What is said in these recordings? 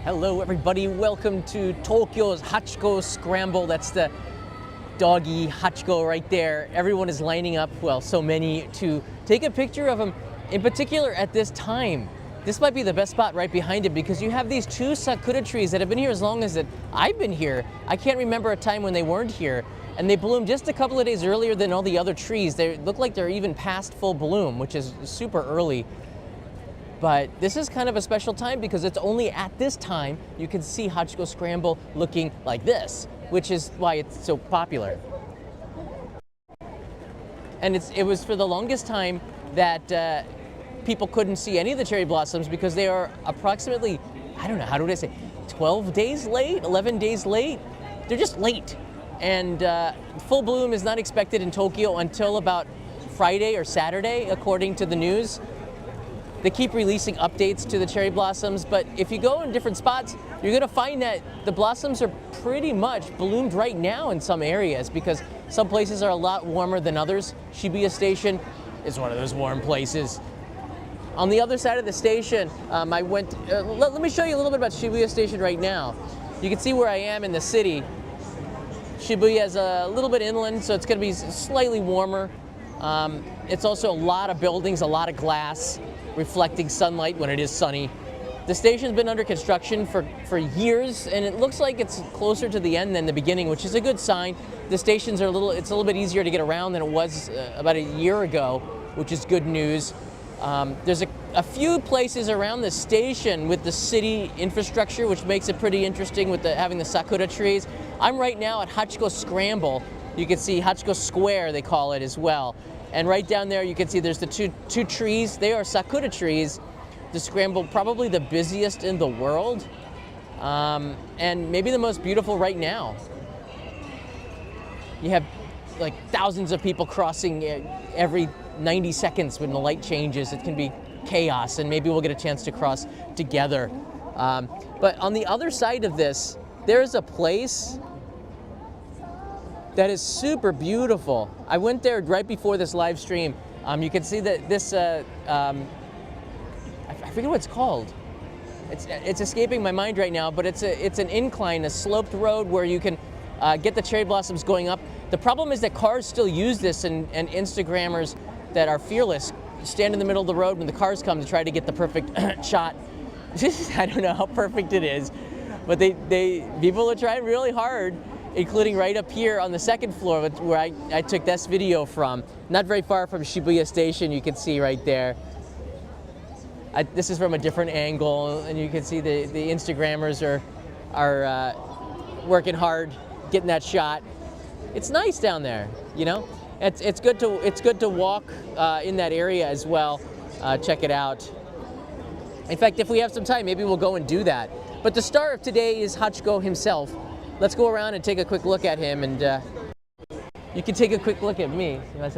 Hello everybody, welcome to Tokyo's Hachiko Scramble. That's the doggy Hachiko right there. Everyone is lining up, well, so many, to take a picture of him. In particular at this time, this might be the best spot right behind it because you have these two sakura trees that have been here as long as I've been here. I can't remember a time when they weren't here. And they bloomed just a couple of days earlier than all the other trees. They look like they're even past full bloom, which is super early. But this is kind of a special time because it's only at this time you can see Hachiko Scramble looking like this, which is why it's so popular. And it was for the longest time that people couldn't see any of the cherry blossoms because they are approximately, I don't know, how do I say, 12 days late, 11 days late? They're just late. And full bloom is not expected in Tokyo until about Friday or Saturday, according to the news. They keep releasing updates to the cherry blossoms, but if you go in different spots, you're gonna find that the blossoms are pretty much bloomed right now in some areas because some places are a lot warmer than others. Shibuya Station is one of those warm places. On the other side of the station, I went, let me show you a little bit about Shibuya Station right now. You can see where I am in the city. Shibuya is a little bit inland, so it's gonna be slightly warmer. It's also a lot of buildings, a lot of glass, reflecting sunlight when it is sunny. The station's been under construction for years, and it looks like it's closer to the end than the beginning, which is a good sign. The stations are it's a little bit easier to get around than it was about a year ago, which is good news. There's a few places around the station with the city infrastructure, which makes it pretty interesting with having the sakura trees. I'm right now at Hachiko Scramble. You can see Hachiko Square, they call it as well. And right down there, you can see there's the two trees. They are sakura trees. The Scramble, probably the busiest in the world, and maybe the most beautiful right now. You have like thousands of people crossing every 90 seconds when the light changes. It can be chaos, and maybe we'll get a chance to cross together. But on the other side of this, there's a place that is super beautiful. I went there right before this live stream. You can see that this, I forget what it's called. It's escaping my mind right now, but it's an incline, a sloped road where you can get the cherry blossoms going up. The problem is that cars still use this, and Instagrammers that are fearless stand in the middle of the road when the cars come to try to get the perfect shot. I don't know how perfect it is, but people are trying really hard, including right up here on the second floor where I took this video from. Not very far from Shibuya Station, you can see right there. This is from a different angle, and you can see the Instagrammers are working hard, getting that shot. It's nice down there, you know? It's good to walk in that area as well. Check it out. In fact, if we have some time, maybe we'll go and do that. But the star of today is Hachiko himself. Let's go around and take a quick look at him, and you can take a quick look at me. I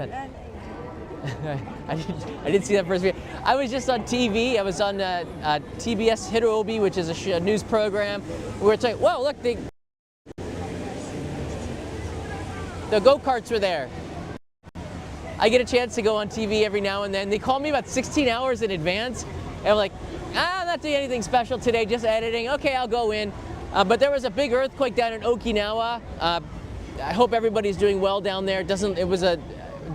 didn't see that first video. I was just on TV. I was on TBS Hirobi, which is a news program. We were talking, whoa, look, the go-karts were there. I get a chance to go on TV every now and then. They call me about 16 hours in advance. And I'm like, I'm not doing anything special today, just editing. Okay, I'll go in. But there was a big earthquake down in Okinawa. I hope everybody's doing well down there. It was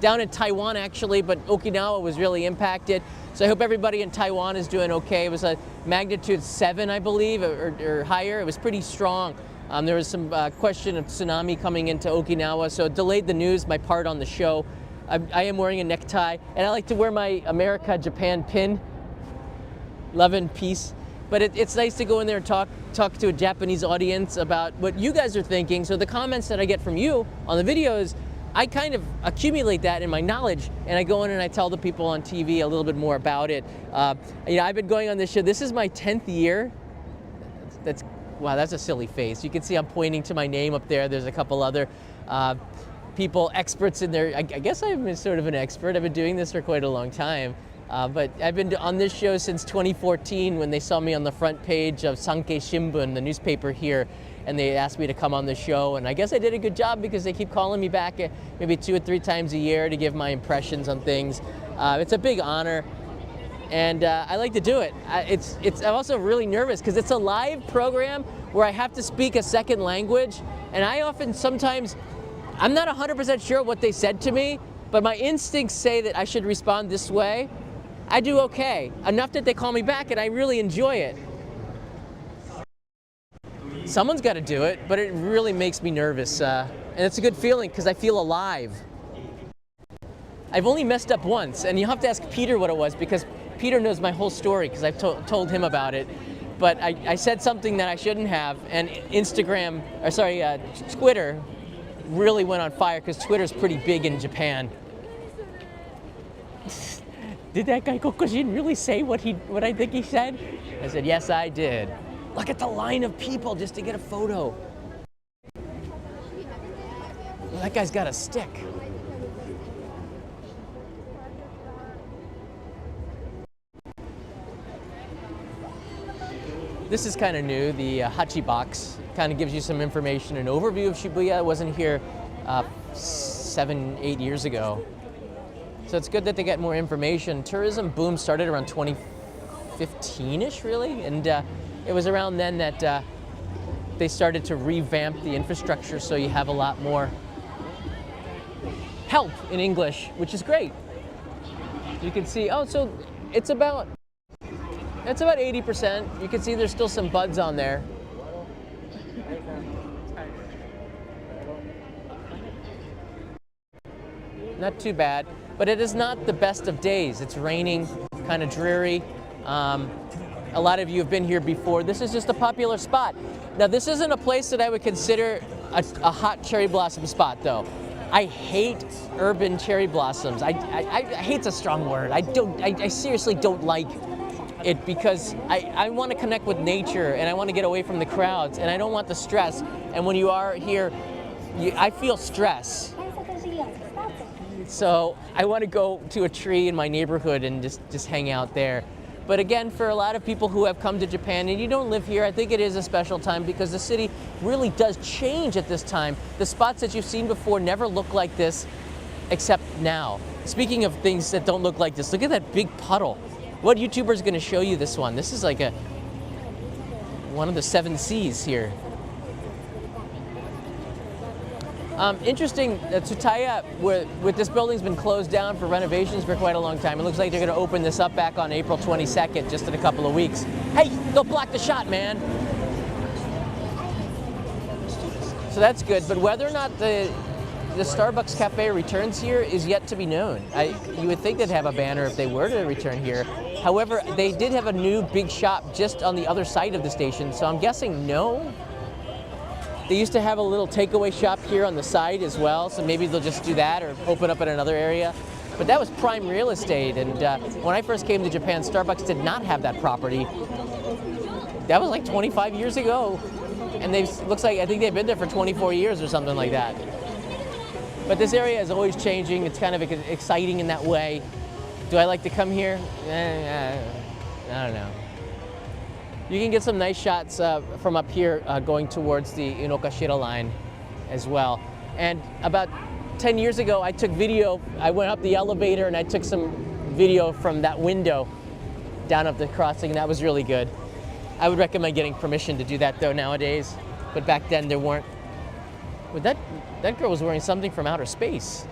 down in Taiwan actually, but Okinawa was really impacted. So I hope everybody in Taiwan is doing okay. It was a magnitude 7, I believe, or higher. It was pretty strong. There was some question of tsunami coming into Okinawa, so it delayed the news, my part on the show. I am wearing a necktie, and I like to wear my America Japan pin. Love and peace. But it's nice to go in there and talk to a Japanese audience about what you guys are thinking. So the comments that I get from you on the videos, I kind of accumulate that in my knowledge, and I go in and I tell the people on TV a little bit more about it. You know, I've been going on this show. This is my 10th year. Wow, that's a silly face. You can see I'm pointing to my name up there. There's a couple other people, experts in there. I guess I'm sort of an expert. I've been doing this for quite a long time. But I've been on this show since 2014 when they saw me on the front page of Sankei Shimbun, the newspaper here, and they asked me to come on the show. And I guess I did a good job because they keep calling me back maybe 2 or 3 times a year to give my impressions on things. It's a big honor. and I like to do it. I'm also really nervous because it's a live program where I have to speak a second language, and I often sometimes I'm not 100% sure what they said to me, but my instincts say that I should respond this way. I do okay, enough that they call me back, and I really enjoy it. Someone's got to do it, but it really makes me nervous, and it's a good feeling because I feel alive. I've only messed up once, and you'll have to ask Peter what it was because Peter knows my whole story because I've told him about it. But I said something that I shouldn't have, and Twitter really went on fire because Twitter's pretty big in Japan. Did that guy Kokoshin really say what I think he said? I said, yes, I did. Look at the line of people just to get a photo. Well, that guy's got a stick. This is kind of new, the Hachi box. Kind of gives you some information, an overview of Shibuya. I wasn't here 7, 8 years ago. So it's good that they get more information. Tourism boom started around 2015-ish, really, and it was around then that they started to revamp the infrastructure so you have a lot more help in English, which is great. You can see, so it's about 80%. You can see there's still some buds on there. Not too bad, but it is not the best of days. It's raining, kind of dreary. A lot of you have been here before. This is just a popular spot. Now, this isn't a place that I would consider a hot cherry blossom spot, though. I hate urban cherry blossoms. Hate's a strong word. I seriously don't like it because I want to connect with nature and I want to get away from the crowds and I don't want the stress. And when you are here, I feel stress. So I want to go to a tree in my neighborhood and just hang out there. But again, for a lot of people who have come to Japan and you don't live here, I think it is a special time because the city really does change at this time. The spots that you've seen before never look like this, except now. Speaking of things that don't look like this, look at that big puddle. What YouTuber is going to show you this one? This is like one of the 7 seas here. Interesting, Tsutaya, with this building's been closed down for renovations for quite a long time. It looks like they're going to open this up back on April 22nd, just in a couple of weeks. Hey, don't block the shot, man. So that's good, but whether or not the Starbucks Cafe returns here is yet to be known. You would think they'd have a banner if they were to return here. However, they did have a new big shop just on the other side of the station, so I'm guessing no. They used to have a little takeaway shop here on the side as well, so maybe they'll just do that or open up in another area. But that was prime real estate, and when I first came to Japan, Starbucks did not have that property. That was like 25 years ago, and looks like I think they've been there for 24 years or something like that. But this area is always changing. It's kind of exciting in that way. Do I like to come here? I don't know. You can get some nice shots from up here going towards the Inokashira line as well. And about 10 years ago, I took video. I went up the elevator and I took some video from that window down up the crossing, and that was really good. I would recommend getting permission to do that though nowadays, but back then there weren't. But that girl was wearing something from outer space.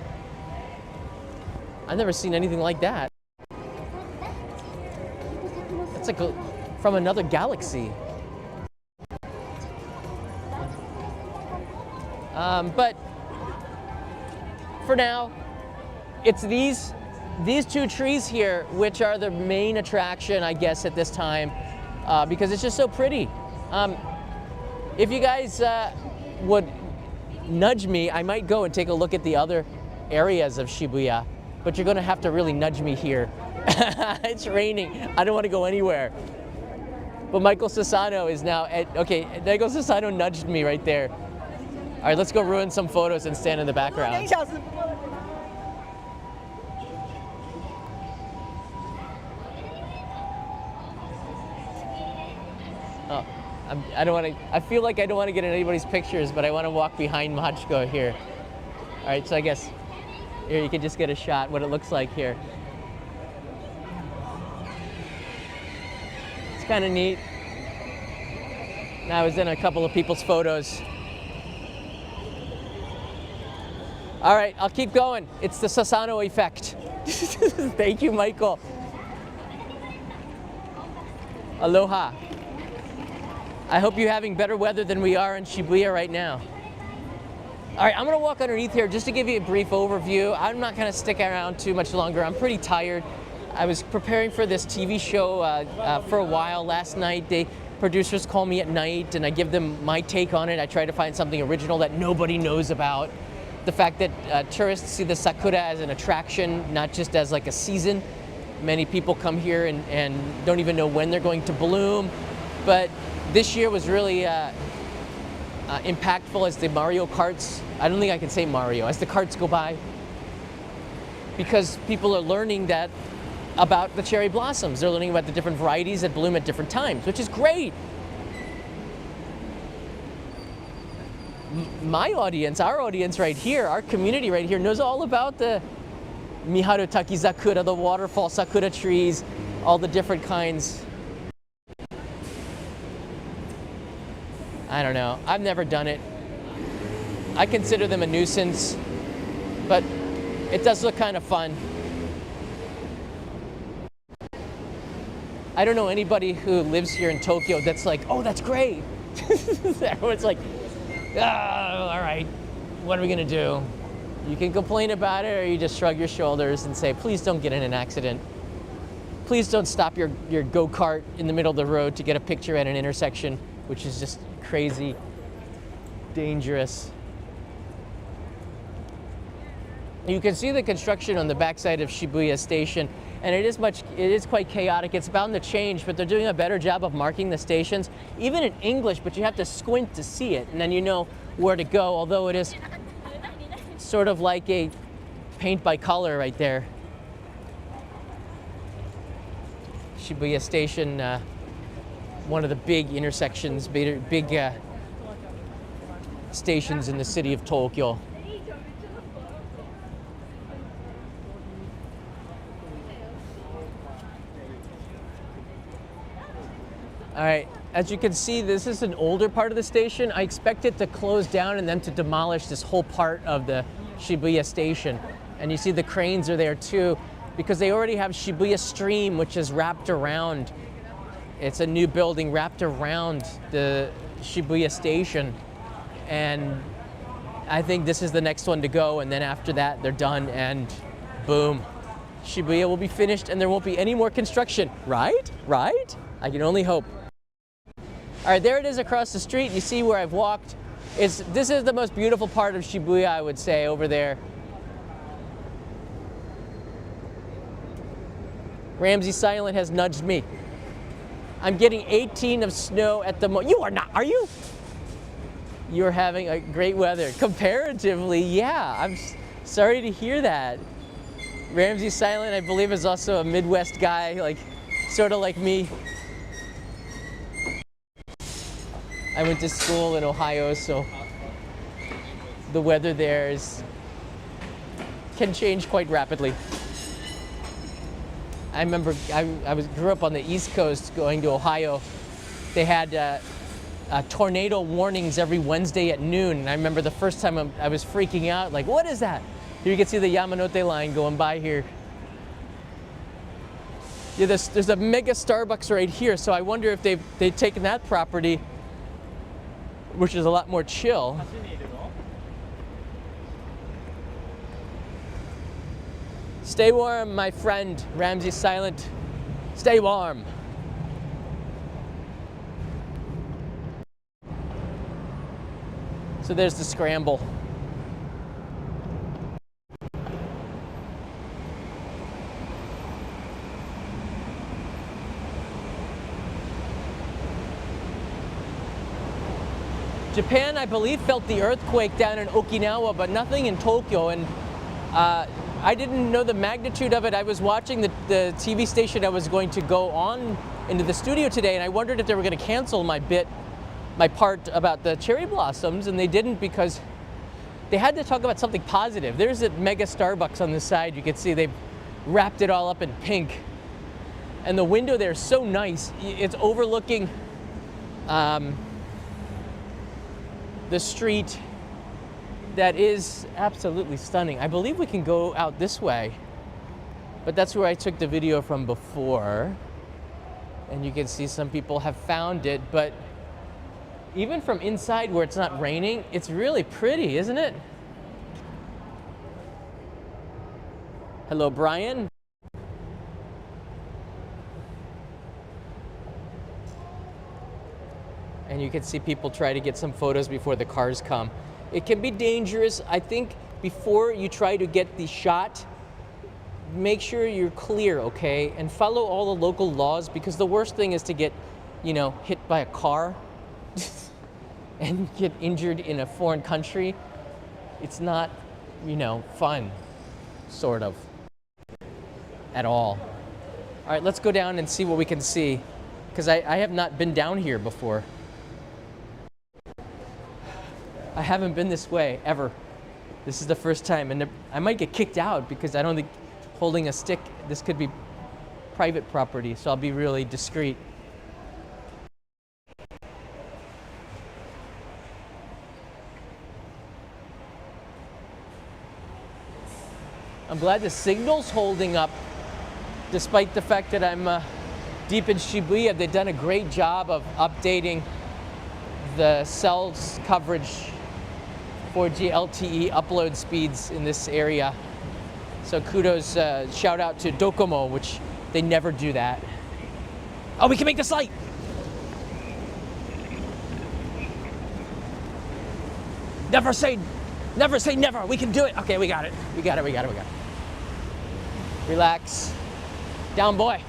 I've never seen anything like that. It's like from another galaxy. But for now, it's these 2 trees here, which are the main attraction, I guess, at this time, because it's just so pretty. If you guys would nudge me, I might go and take a look at the other areas of Shibuya, but you're going to have to really nudge me here. It's raining. I don't want to go anywhere. But Michael Sasano is now okay, Michael Sasano nudged me right there. All right, let's go ruin some photos and stand in the background. Oh, I feel like I don't want to get in anybody's pictures, but I want to walk behind Hachiko here. All right, so I guess here you can just get a shot what it looks like here. It's kind of neat. And I was in a couple of people's photos. All right, I'll keep going. It's the Sasano effect. Thank you, Michael. Aloha. I hope you're having better weather than we are in Shibuya right now. All right, I'm gonna walk underneath here just to give you a brief overview. I'm not gonna stick around too much longer. I'm pretty tired. I was preparing for this TV show for a while last night. Producers call me at night and I give them my take on it. I try to find something original that nobody knows about. The fact that tourists see the sakura as an attraction, not just as like a season. Many people come here and don't even know when they're going to bloom. But this year was really impactful as the Mario Karts, I don't think I can say Mario, as the carts go by. Because people are learning that about the cherry blossoms. They're learning about the different varieties that bloom at different times, which is great. My audience, our audience right here, our community right here knows all about the Miharu Takizakura, the waterfall sakura trees, all the different kinds. I don't know, I've never done it. I consider them a nuisance, but it does look kind of fun. I don't know anybody who lives here in Tokyo that's like, oh, that's great. Everyone's like, oh, all right, what are we gonna do? You can complain about it or you just shrug your shoulders and say, please don't get in an accident. Please don't stop your go-kart in the middle of the road to get a picture at an intersection, which is just crazy, dangerous. You can see the construction on the backside of Shibuya Station, and it is quite chaotic. It's bound to change, but they're doing a better job of marking the stations, even in English, but you have to squint to see it, and then you know where to go, although it is sort of like a paint by color right there. Shibuya Station, one of the big intersections, big stations in the city of Tokyo. All right, as you can see, this is an older part of the station. I expect it to close down and then to demolish this whole part of the Shibuya Station. And you see the cranes are there too, because they already have Shibuya Stream, which is wrapped around. It's a new building wrapped around the Shibuya Station. And I think this is the next one to go, and then after that, they're done, and boom. Shibuya will be finished and there won't be any more construction, right? Right? I can only hope. All right, there it is across the street. You see where I've walked. This is the most beautiful part of Shibuya, I would say, over there. Ramsey Silent has nudged me. I'm getting 18 of snow at the moment. You are not, are you? You're having a great weather. Comparatively, yeah. I'm sorry to hear that. Ramsey Silent, I believe, is also a Midwest guy, like sort of like me. I went to school in Ohio, so the weather there can change quite rapidly. I remember grew up on the East Coast going to Ohio. They had tornado warnings every Wednesday at noon. And I remember the first time I was freaking out, like, what is that? Here you can see the Yamanote line going by here. Yeah, there's a mega Starbucks right here, so I wonder if they've taken that property, which is a lot more chill. Stay warm, my friend, Ramsey Silent. Stay warm. So there's the scramble. Japan, I believe, felt the earthquake down in Okinawa, but nothing in Tokyo. And I didn't know the magnitude of it. I was watching the TV station I was going to go on into the studio today, and I wondered if they were going to cancel my part about the cherry blossoms, and they didn't, because they had to talk about something positive. There's a mega Starbucks on the side. You can see they've wrapped it all up in pink. And the window there is so nice. It's overlooking the street that is absolutely stunning. I believe we can go out this way, but that's where I took the video from before. And you can see some people have found it, but even from inside where it's not raining, it's really pretty, isn't it? Hello, Brian. And you can see people try to get some photos before the cars come. It can be dangerous. I think before you try to get the shot, make sure you're clear, okay? And follow all the local laws, because the worst thing is to get, hit by a car and get injured in a foreign country. It's not, fun, sort of, at all. All right, let's go down and see what we can see, because I have not been down here before. I haven't been this way ever. This is the first time, and I might get kicked out because I don't think holding a stick, this could be private property, so I'll be really discreet. I'm glad the signal's holding up, despite the fact that I'm deep in Shibuya. They've done a great job of updating the cell's coverage, 4G LTE upload speeds in this area. So kudos, shout out to Docomo, which they never do that. Oh, we can make this light! Never say never. We can do it. Okay, we got it. We got it. Relax. Down, boy.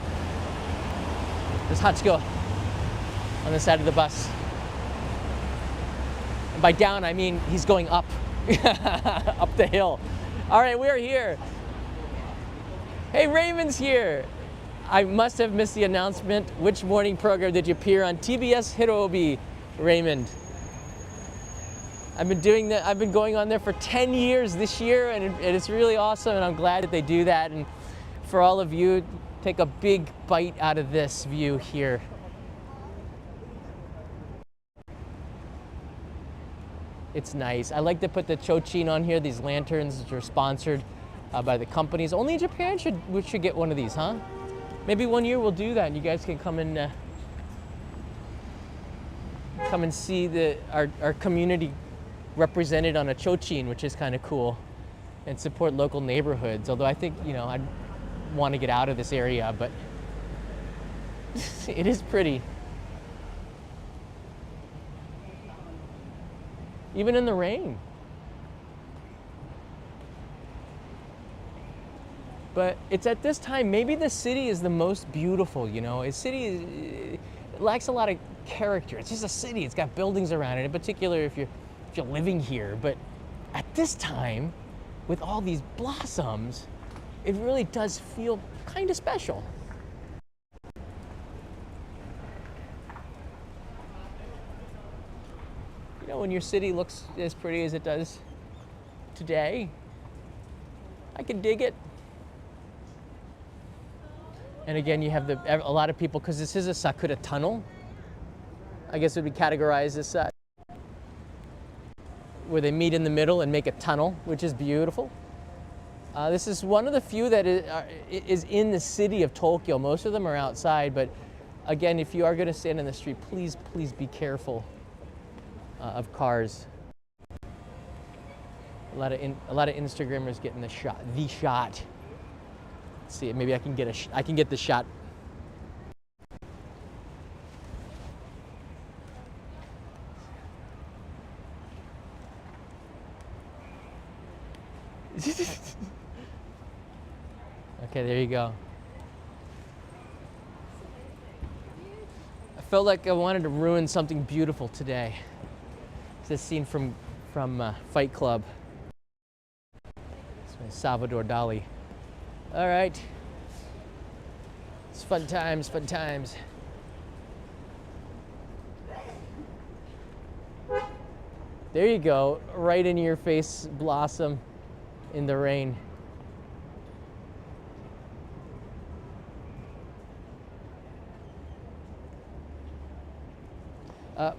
There's Hachiko on the side of the bus. And by down, I mean he's going up, up the hill. All right, we're here. Hey, Raymond's here. I must have missed the announcement. Which morning program did you appear on? TBS Hirobi, Raymond. I've been doing that. I've been going on there for 10 years this year, and it's really awesome, and I'm glad that they do that. And for all of you, take a big bite out of this view here. It's nice. I like to put the chochin on here, these lanterns which are sponsored by the companies. Only in Japan we should get one of these, huh? Maybe one year we'll do that, and you guys can come and see our community represented on a chochin, which is kind of cool, and support local neighborhoods. Although I think, I'd want to get out of this area, but it is pretty. Even in the rain. But it's at this time, maybe the city is the most beautiful, A city it lacks a lot of character. It's just a city. It's got buildings around it, in particular if you're living here. But at this time, with all these blossoms, it really does feel kind of special. When your city looks as pretty as it does today, I can dig it. And again, you have a lot of people, because this is a Sakura tunnel. I guess it would be categorized as such, where they meet in the middle and make a tunnel, which is beautiful. This is one of the few that is in the city of Tokyo. Most of them are outside, but again, if you are going to stand in the street, please be careful of cars. A lot of Instagrammers getting the shot. Let's see, maybe I can get the shot. Okay, there you go. I felt like I wanted to ruin something beautiful today. This scene from Fight Club. It's Salvador Dali. All right. It's fun times. There you go, right in your face, blossom in the rain.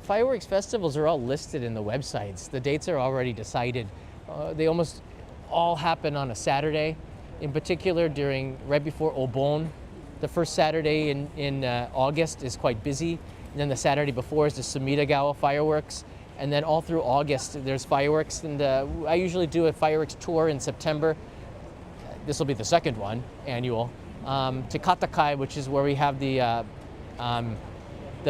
Fireworks festivals are all listed in the websites. The dates are already decided. They almost all happen on a Saturday, in particular right before Obon. The first Saturday in August is quite busy. And then the Saturday before is the Sumidagawa fireworks. And then all through August, there's fireworks. And I usually do a fireworks tour in September. This will be the second one, annual, to Katakai, which is where we have the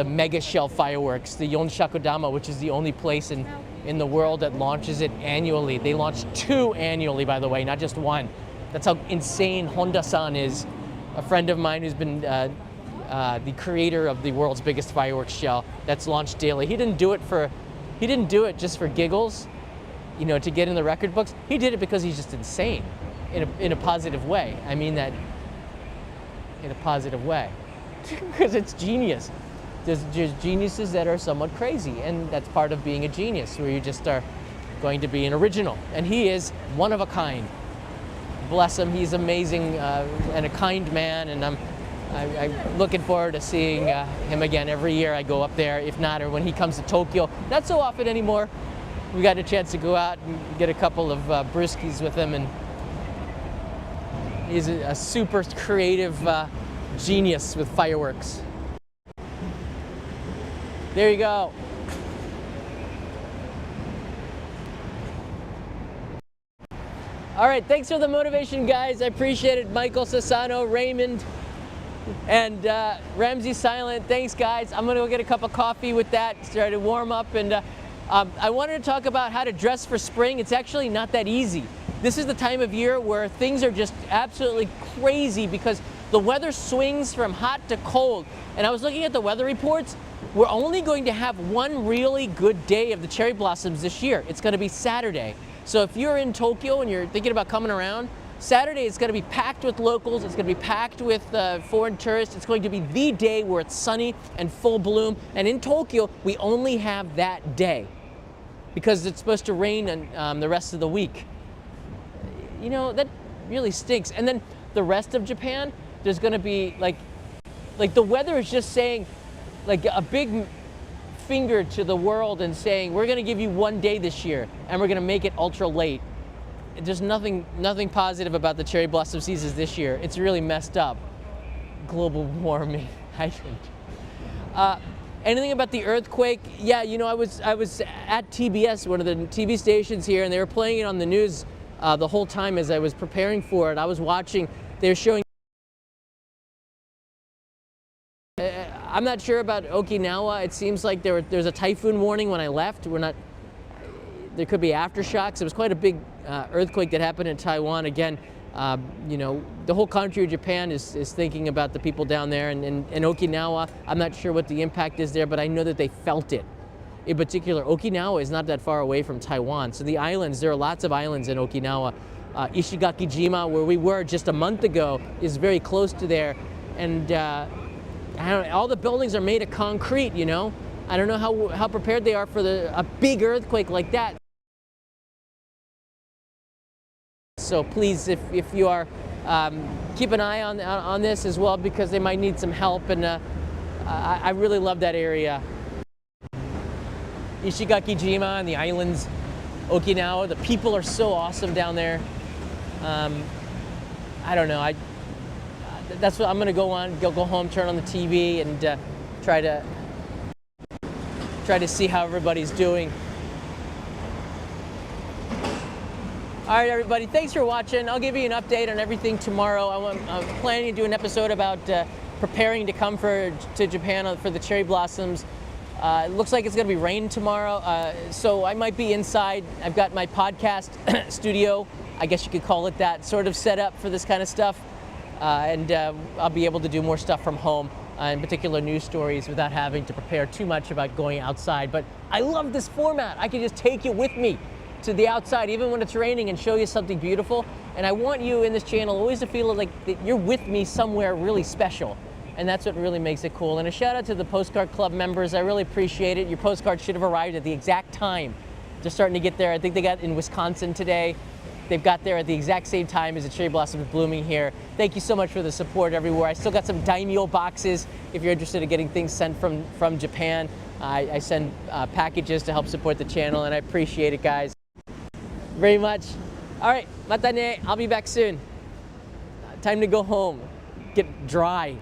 mega shell fireworks, the Yonshakudama, which is the only place in the world that launches it annually. They launch 2 annually, by the way, not just 1. That's how insane Honda-san is, a friend of mine who's been the creator of the world's biggest fireworks shell that's launched daily. He didn't do it just for giggles, to get in the record books. He did it because he's just insane in a positive way. I mean that in a positive way, because it's genius. There's geniuses that are somewhat crazy, and that's part of being a genius, where you just are going to be an original. And he is one of a kind. Bless him, he's amazing and a kind man, and I'm looking forward to seeing him again every year I go up there, if not, or when he comes to Tokyo. Not so often anymore. We got a chance to go out and get a couple of brewskis with him, and he's a super creative genius with fireworks. There you go. All right, thanks for the motivation, guys. I appreciate it. Michael Sassano, Raymond, and Ramsey Silent. Thanks, guys. I'm gonna go get a cup of coffee with that, start to warm up, and I wanted to talk about how to dress for spring. It's actually not that easy. This is the time of year where things are just absolutely crazy because the weather swings from hot to cold. And I was looking at the weather reports. We're only going to have one really good day of the cherry blossoms this year. It's going to be Saturday. So if you're in Tokyo and you're thinking about coming around, Saturday is going to be packed with locals. It's going to be packed with foreign tourists. It's going to be the day where it's sunny and full bloom. And in Tokyo, we only have that day because it's supposed to rain the rest of the week. That really stinks. And then the rest of Japan, there's going to be like the weather is just saying, like a big finger to the world and saying, we're going to give you one day this year and we're going to make it ultra late. There's nothing positive about the cherry blossom seasons this year. It's really messed up. Global warming. Anything about the earthquake? Yeah, I was at TBS, one of the TV stations here, and they were playing it on the news the whole time as I was preparing for it. I was watching. They were showing. I'm not sure about Okinawa. It seems like there's a typhoon warning when I left. There could be aftershocks. It was quite a big earthquake that happened in Taiwan. Again, the whole country of Japan is thinking about the people down there. And in Okinawa, I'm not sure what the impact is there, but I know that they felt it. In particular, Okinawa is not that far away from Taiwan. So the islands, there are lots of islands in Okinawa. Ishigaki-jima, where we were just a month ago, is very close to there. And all the buildings are made of concrete, I don't know how prepared they are for a big earthquake like that. So please, if you are, keep an eye on this as well, because they might need some help. And I really love that area. Ishigaki-jima and the islands, Okinawa, the people are so awesome down there. I don't know. That's what I'm going to go home, turn on the TV, and try to see how everybody's doing. All right, everybody, thanks for watching. I'll give you an update on everything tomorrow. I'm planning to do an episode about preparing to come to Japan for the cherry blossoms. It looks like it's going to be rain tomorrow, so I might be inside. I've got my podcast studio, I guess you could call it that, sort of set up for this kind of stuff. And I'll be able to do more stuff from home, in particular news stories, without having to prepare too much about going outside. But I love this format. I can just take you with me to the outside, even when it's raining, and show you something beautiful. And I want you in this channel always to feel like that you're with me somewhere really special. And that's what really makes it cool. And a shout out to the Postcard Club members. I really appreciate it. Your postcard should have arrived at the exact time. They're starting to get there. I think they got in Wisconsin today. They've got there at the exact same time as the cherry blossom is blooming here. Thank you so much for the support everywhere. I still got some daimyo boxes if you're interested in getting things sent from Japan. I send packages to help support the channel, and I appreciate it, guys, very much. All right, mata ne. I'll be back soon. Time to go home, get dry.